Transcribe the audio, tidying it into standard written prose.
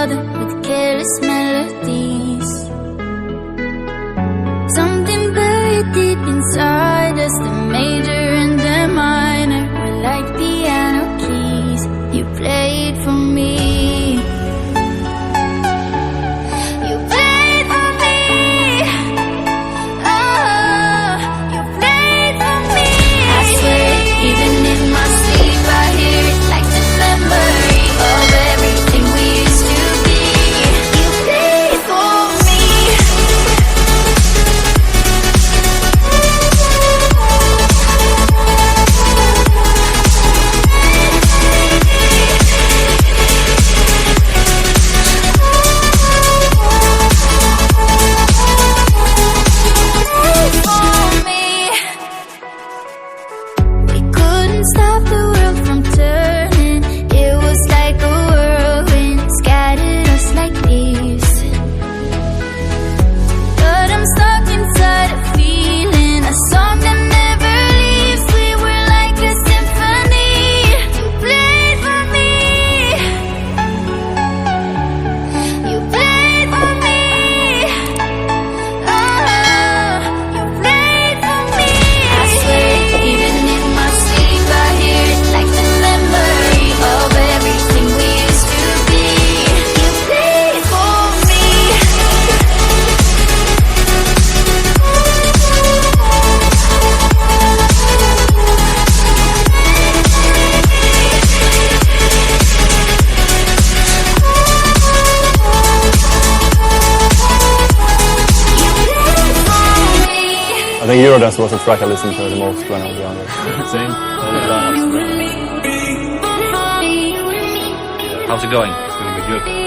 them with careless melodies. Something buried deep inside us, the major and the minor were like piano keys. You played for me. You played for me. Oh, you played for me. I swear, even in my sleep I hear it like the memory of everything we used to be. You played for me. We couldn't stop the world from turning. It was like a whirlwind, scattered us like leaves. But I'm stuck inside a feeling, a song that never leaves. We were like a symphony. You played for me. You played for me. Oh, you played for me. I swear, even in my sleep I hear it like the memory of everything we used to be. You played for me. I think Eurodance was the track I listened to the most when I was younger. Same. How's it going? It's gonna be good.